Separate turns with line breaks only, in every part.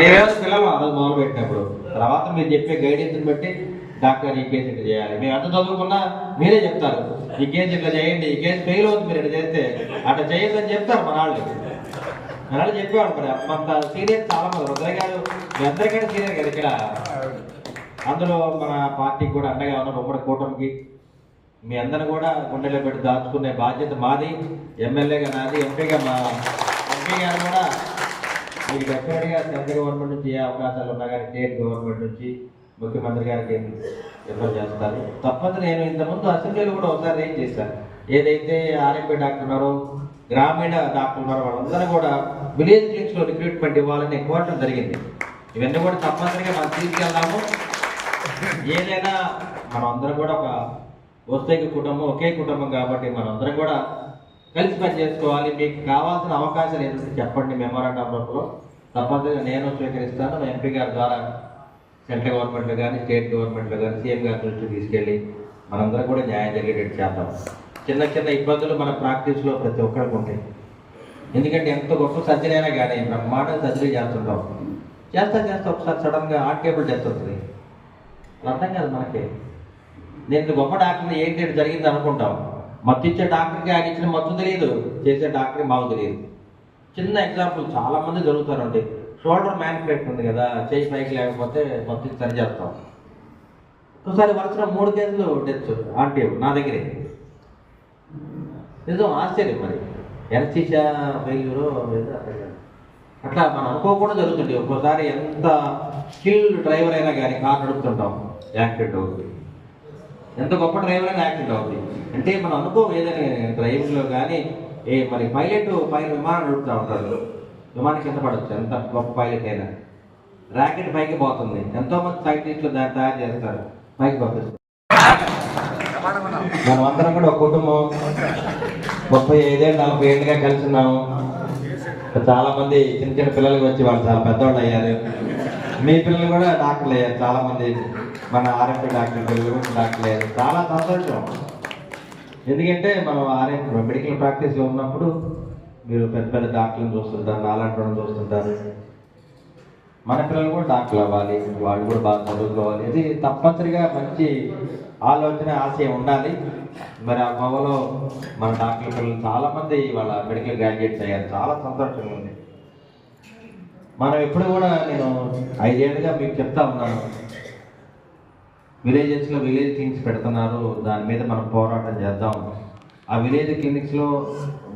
మేమేమో పిల్లలు ఆ రోజు మొదలు పెట్టినప్పుడు తర్వాత మీరు చెప్పే గైడెన్స్ని బట్టి డాక్టర్ ఈ కేసు ఇట్లా చేయాలి. మేము ఎంత చదువుకున్నా మీరే చెప్తారు ఈ కేసు ఇట్లా చేయండి, ఈ కేసు ఫెయిల్ అవుతుంది మీరు ఇట్లా చేస్తే అట్లా చేయొద్దని చెప్తారు మన వాళ్ళు. మన వాళ్ళు చెప్పేవాడు. మరి అంత సీనియర్ చాలా మంది రుద్రయ్య గారు మీ అందరికంటే సీనియర్ కదా ఇక్కడ. అందులో మన పార్టీకి కూడా అండగా ఉన్నారు. ఉమ్మడి కూటమికి మీ అందరిని కూడా గుండెలో పెట్టి దాచుకునే బాధ్యత మాది. ఎమ్మెల్యేగా నాది, ఎంపీ గారు కూడా మీకు డెఫినెట్గా సెంట్రల్ గవర్నమెంట్ నుంచి ఏ అవకాశాలు ఉన్నా కానీ స్టేట్ గవర్నమెంట్ నుంచి ముఖ్యమంత్రి గారికి రిఫర్ చేస్తారు. తప్పదు. నేను ఇంతకుముందు అసెంబ్లీలో కూడా ఒకసారి రేజ్ చేశాను. ఏదైతే ఆర్ఎంపీ డాక్టర్ ఉన్నారో, గ్రామీణ డాక్టర్ ఉన్నారో వాళ్ళందరూ కూడా విలేజ్ క్లినిక్స్లో రిక్రూట్మెంట్ ఇవ్వాలని కోరటం జరిగింది. ఇవన్నీ కూడా తప్పనిసరిగా మనం తీసుకెళ్దాము. ఏదైనా మనం అందరం కూడా ఒక వస్తైక కుటుంబం, ఒకే కుటుంబం కాబట్టి మనం అందరం కూడా కలిసి పని చేసుకోవాలి. మీకు కావాల్సిన అవకాశాలు ఏంటంటే చెప్పండి. మెమోరాండం రూపంలో తప్పనిసరిగా నేను స్వీకరిస్తాను. మా ఎంపీ గారి ద్వారా సెంట్రల్ గవర్నమెంట్లో కానీ స్టేట్ గవర్నమెంట్లో కానీ సీఎం గారి దృష్టికి తీసుకెళ్ళి మనందరం కూడా న్యాయం జరిగేటట్టు చేద్దాం. చిన్న చిన్న ఇబ్బందులు మన ప్రాక్టీస్లో ప్రతి ఒక్కరికి ఉంటాయి. ఎందుకంటే ఎంత గొప్ప సర్జరీ అయినా కానీ బ్రహ్మాండ సర్జరీ చేస్తుంటాం. చేస్తా ఒకసారి సడన్గా ఆర్టేబుల్ డెత్ అవుతుంది. అర్థం కాదు మనకి. నేను గొప్ప డాక్టర్ని ఏంటి జరిగింది అనుకుంటాం. మత్తు ఇచ్చే డాక్టర్కి ఆయన ఇచ్చిన మత్తు తెలియదు, చేసే డాక్టర్కి మాకు తెలియదు. చిన్న ఎగ్జాంపుల్ చాలామంది జరుగుతారండి. షోల్డర్ మ్యాన్ఫ్రాక్చర్ ఉంది కదా, చేయి పైకి లేకపోతే మత్తు సరి చేస్తాం. ఒకసారి వరుసగా 3 కేసులు డెత్ ఆర్టీఎం నా దగ్గరే. నిజం ఆశ్చర్యం. మరి ఎనస్థీషియా ఫెయిల్యూరో అట్లా మనం అనుకోకుండా జరుగుతుంది. ఒక్కోసారి ఎంత స్కిల్డ్ డ్రైవర్ అయినా కానీ కార్ నడుపుతుంటాం, యాక్సిడెంట్ అవుతుంది. ఎంత గొప్ప డ్రైవర్ అయినా యాక్సిడెంట్ అవుతుంది. అంటే మనం అనుకోం ఏదైనా డ్రైవింగ్లో కానీ. మరి పైలట్ పైన విమానం నడుపుతూ ఉంటారు, విమానం కింద పడవచ్చు. ఎంత గొప్ప పైలట్ అయినా ర్యాకెట్ పైకి పోతుంది. ఎంతోమంది సైంటిస్టులు దాన్ని తయారు చేస్తారు, పైకి పంపిస్తారు. మనం అందరం కూడా ఒక కుటుంబం 35 ఏళ్ళు 40 ఏళ్ళుగా కలిసి ఉన్నాము. చాలా మంది చిన్న చిన్న పిల్లలకి వచ్చి వాళ్ళు చాలా పెద్దవాళ్ళు అయ్యారు. మీ పిల్లలు కూడా డాక్టర్లు అయ్యారు. చాలా మంది మన ఆర్ఎంపీ డాక్టర్ పిల్లలు కూడా డాక్టర్లు అయ్యారు. చాలా సంతోషం. ఎందుకంటే మనం ఆర్ఎంపీ మెడికల్ ప్రాక్టీస్లో ఉన్నప్పుడు మీరు పెద్ద పెద్ద డాక్టర్లను చూస్తుంటారు, నాలాంటి వాళ్ళని చూస్తుంటారు. మన పిల్లలు కూడా డాక్టర్లు అవ్వాలి, వాళ్ళు కూడా బాగా చదువుకోవాలి. ఇది తప్పనిసరిగా మంచి ఆలోచన, ఆశయం ఉండాలి. మరి ఆ కోవలో మన డాక్టర్ పిల్లలు చాలామంది వాళ్ళ మెడికల్ గ్రాడ్యుయేట్స్ అయ్యారు. చాలా సంతోషంగా ఉంది. మనం ఎప్పుడు కూడా నేను 5 ఏళ్ళుగా మీకు చెప్తా ఉన్నాను, విలేజెస్లో విలేజ్ క్లినిక్స్ పెడుతున్నారు, దాని మీద మనం పోరాటం చేద్దాం. ఆ విలేజ్ క్లినిక్స్లో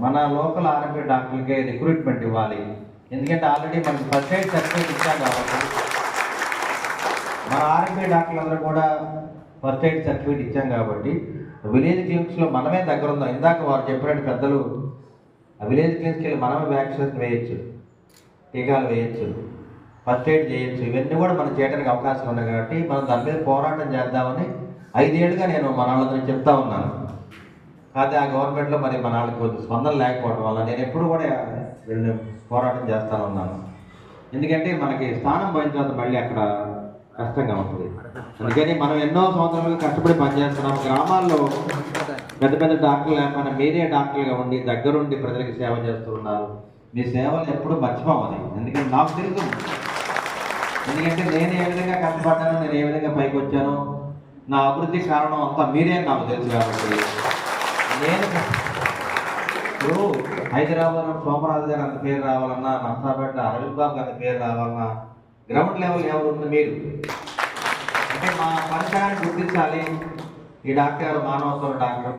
మన లోకల్ ఆర్ఎంపీ డాక్టర్లకే రిక్రూట్మెంట్ ఇవ్వాలి. ఎందుకంటే ఆల్రెడీ మనం ఫస్ట్ ఎయిడ్ సర్టిఫికేట్ ఇచ్చాం కాబట్టి మన ఆర్ఎంపీ డాక్టర్లందరూ కూడా ఫస్ట్ ఎయిడ్ సర్టిఫికేట్ ఇచ్చాం కాబట్టి విలేజ్ క్లినిక్స్లో మనమే దగ్గర ఉందాం. ఇందాక వారు చెప్పినట్టు పెద్దలు, ఆ విలేజ్ క్లినిక్స్కి వెళ్ళి మనమే వ్యాక్సినేషన్ వేయచ్చు, టీకాలు వేయచ్చు, ఫస్ట్ ఎయిడ్ చేయొచ్చు. ఇవన్నీ కూడా మనం చేయడానికి అవకాశం ఉంది కాబట్టి మనం దాని మీద పోరాటం చేద్దామని 5 ఏళ్ళుగా నేను మన వాళ్ళందరికీ చెప్తా ఉన్నాను. కాకపోతే ఆ గవర్నమెంట్లో మరి మన వాళ్ళకి కొద్ది స్పందన లేకపోవడం వల్ల నేను ఎప్పుడు కూడా పోరాటం చేస్తాను ఉన్నాను. ఎందుకంటే మనకి స్థానం పోయిన తర్వాత మళ్ళీ అక్కడ కష్టంగా ఉంటుంది. అందుకని మనం ఎన్నో సంవత్సరాలుగా కష్టపడి పనిచేస్తున్నాం. గ్రామాల్లో పెద్ద పెద్ద డాక్టర్లు లేకపోయినా మీరే డాక్టర్లుగా ఉండి దగ్గరుండి ప్రజలకు సేవ చేస్తున్నారు. మీ సేవలు ఎప్పుడూ మర్చిపోవాలి. ఎందుకంటే నాకు తెలుసు, ఎందుకంటే నేను ఏ విధంగా కష్టపడ్డాను, నేను ఏ విధంగా పైకి వచ్చాను, నా అభివృద్ధి కారణం అంతా మీరే నాకు తెలుసు. కాబట్టి నేను ఇప్పుడు హైదరాబాద్ సోమరాజు గారు అంత పేరు రావాలన్నా, నర్సాపేట అరవింద్ బాబు గారి పేరు రావాలన్నా గ్రౌండ్ లెవెల్ ఎవరు ఉంది మీరు. అంటే మా పరిసరాన్ని గుర్తించాలి. ఈ డాక్టర్ మానవత్వం డాక్టర్